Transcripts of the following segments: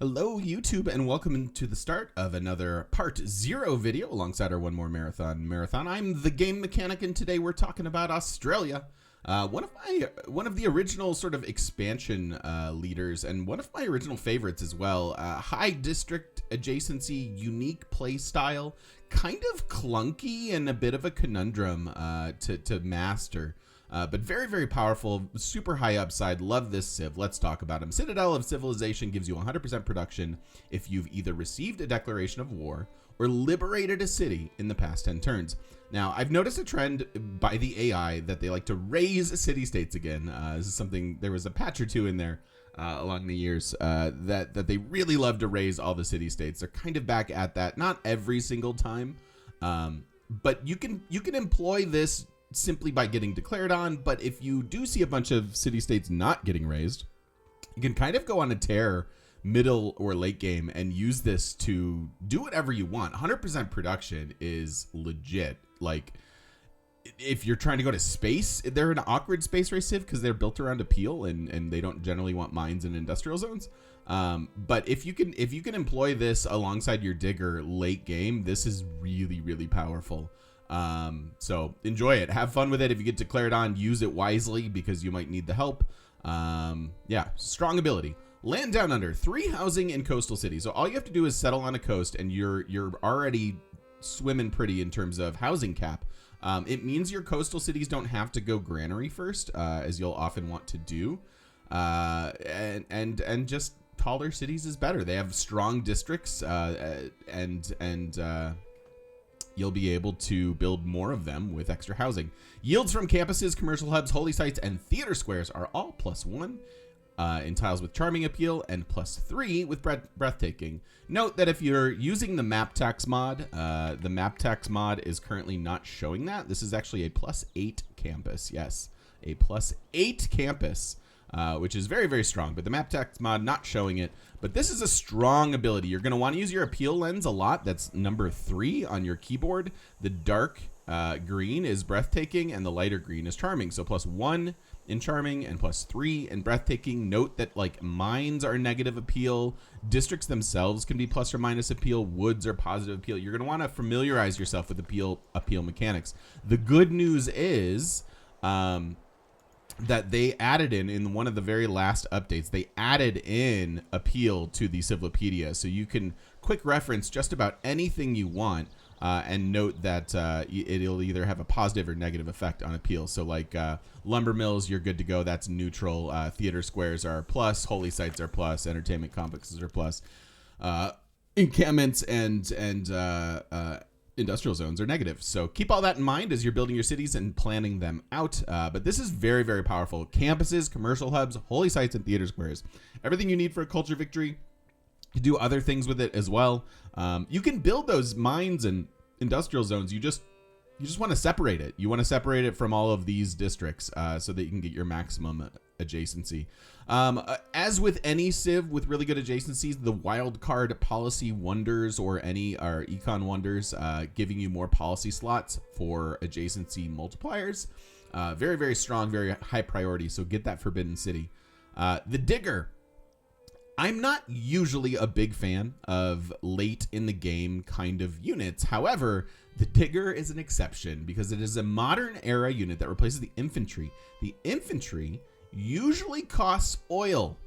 Hello YouTube and welcome to the start of another part 0 video alongside our one more marathon. I'm the game mechanic and today we're talking about Australia. One of the original sort of expansion leaders and one of my original favorites as well. High district adjacency, unique play style, kind of clunky and a bit of a conundrum to master. But very, very powerful, super high upside. Love this civ. Let's talk about him. Citadel of Civilization gives you 100% production if you've either received a declaration of war or liberated a city in the past 10 turns. Now, I've noticed a trend by the AI that they like to raise city-states again. This is something, there was a patch or two in there along the years that they really love to raise all the city-states. They're kind of back at that, not every single time, but you can employ this simply by getting declared on. But if you do see a bunch of city-states not getting raised, you can kind of go on a tear middle or late game and use this to do whatever you want. 100% production is legit. Like, if you're trying to go to space, they're an awkward space race civ because they're built around appeal and they don't generally want mines and industrial zones. But if you can employ this alongside your digger late game, this is really, really powerful. So enjoy it, have fun with it. If you get declared on, use it wisely because you might need the help. Yeah, strong ability. Land down under 3 housing in coastal cities. So all you have to do is settle on a coast and you're already swimming pretty in terms of housing cap. It means your coastal cities don't have to go granary first, as you'll often want to do. And just taller cities is better. They have strong districts, you'll be able to build more of them with extra housing. Yields from campuses, commercial hubs, holy sites, and theater squares are all +1 in tiles with charming appeal and +3 with breathtaking. Note that if you're using the map tax mod, the map tax mod is currently not showing that. This is actually a +8 campus. Yes, a +8 campus. Which is very, very strong, but the map tax mod not showing it. But this is a strong ability. You're going to want to use your appeal lens a lot. That's number 3 on your keyboard. The dark green is breathtaking and the lighter green is charming. So +1 in charming and +3 in breathtaking. Note that like mines are negative appeal. Districts themselves can be plus or minus appeal. Woods are positive appeal. You're going to want to familiarize yourself with appeal mechanics. The good news is that they added in one of the very last updates, they added in appeal to the Civilopedia. So you can quick reference just about anything you want and note that it'll either have a positive or negative effect on appeal. So like lumber mills, you're good to go. That's neutral. Theater squares are plus. Holy sites are plus. Entertainment complexes are plus. Encampments and industrial zones are negative. So keep all that in mind as you're building your cities and planning them out. But this is very, very powerful. Campuses, commercial hubs, holy sites, and theater squares. Everything you need for a culture victory. You do other things with it as well. You can build those mines and industrial zones. You just want to separate it. You want to separate it from all of these districts so that you can get your maximum adjacency. As with any civ with really good adjacencies, the wild card policy wonders or econ wonders, giving you more policy slots for adjacency multipliers. Very, very strong, very high priority. So get that Forbidden City. The Digger. I'm not usually a big fan of late in the game kind of units. However, the Digger is an exception because it is a modern era unit that replaces the infantry. The infantry usually costs oil.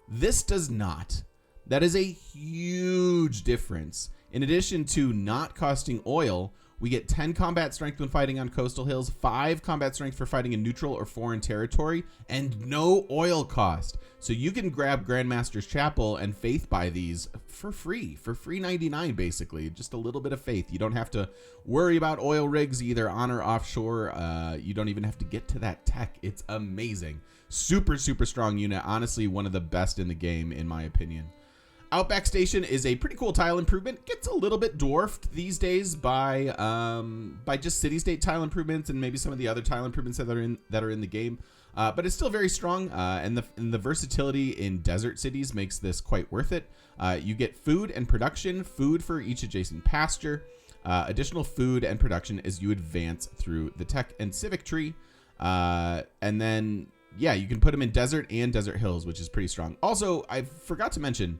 This does not. That is a huge difference. In addition to not costing oil, we get 10 combat strength when fighting on coastal hills, 5 combat strength for fighting in neutral or foreign territory, and no oil cost. So you can grab Grandmaster's Chapel and faith buy these for free 99 basically. Just a little bit of faith. You don't have to worry about oil rigs either on or offshore. You don't even have to get to that tech. It's amazing. Super, super strong unit. Honestly, one of the best in the game in my opinion. Outback Station is a pretty cool tile improvement. Gets a little bit dwarfed these days by just city-state tile improvements and maybe some of the other tile improvements that are in the game. But it's still very strong, and the versatility in desert cities makes this quite worth it. You get food and production, food for each adjacent pasture, additional food and production as you advance through the tech and civic tree, and then yeah, you can put them in desert and desert hills, which is pretty strong. Also, I forgot to mention,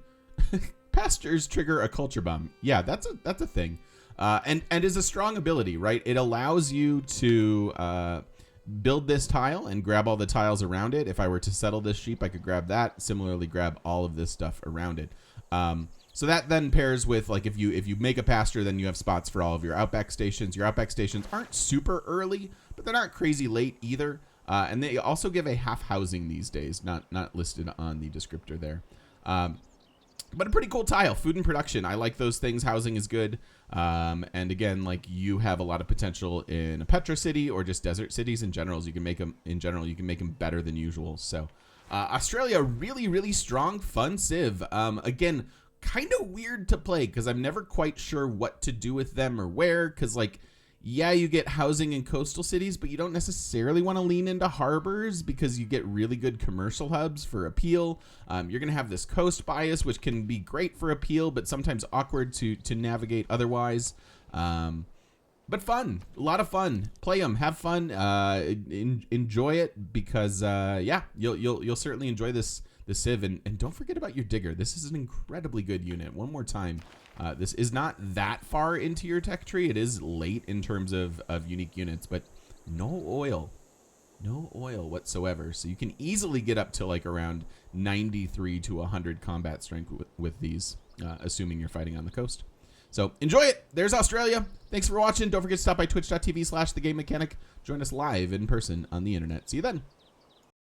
Pastures trigger a culture bomb. Yeah, that's a thing. And is a strong ability, right? It allows you to build this tile and grab all the tiles around it. If I were to settle this sheep, I could grab that. Similarly, grab all of this stuff around it. So that then pairs with, like, if you make a pasture, then you have spots for all of your outback stations. Your outback stations aren't super early, but they're not crazy late either. And they also give a half housing these days, not listed on the descriptor there. But a pretty cool tile. Food and production. I like those things. Housing is good. And again, like, you have a lot of potential in a Petra city or just desert cities in general. You can make them better than usual. So Australia, really, really strong, fun civ. Again, kind of weird to play because I'm never quite sure what to do with them or where. Because, like, yeah, you get housing in coastal cities, but you don't necessarily want to lean into harbors because you get really good commercial hubs for appeal. You're going to have this coast bias, which can be great for appeal, but sometimes awkward to navigate otherwise. But fun, a lot of fun. Play them, have fun, enjoy it because yeah, you'll certainly enjoy this civ. And don't forget about your digger. This is an incredibly good unit. One more time. This is not that far into your tech tree. It is late in terms of unique units, but no oil whatsoever. So you can easily get up to like around 93 to 100 combat strength with these, assuming you're fighting on the coast. So enjoy it. There's Australia. Thanks for watching. Don't forget to stop by twitch.tv/thegamemechanic. Join us live in person on the internet. See you then.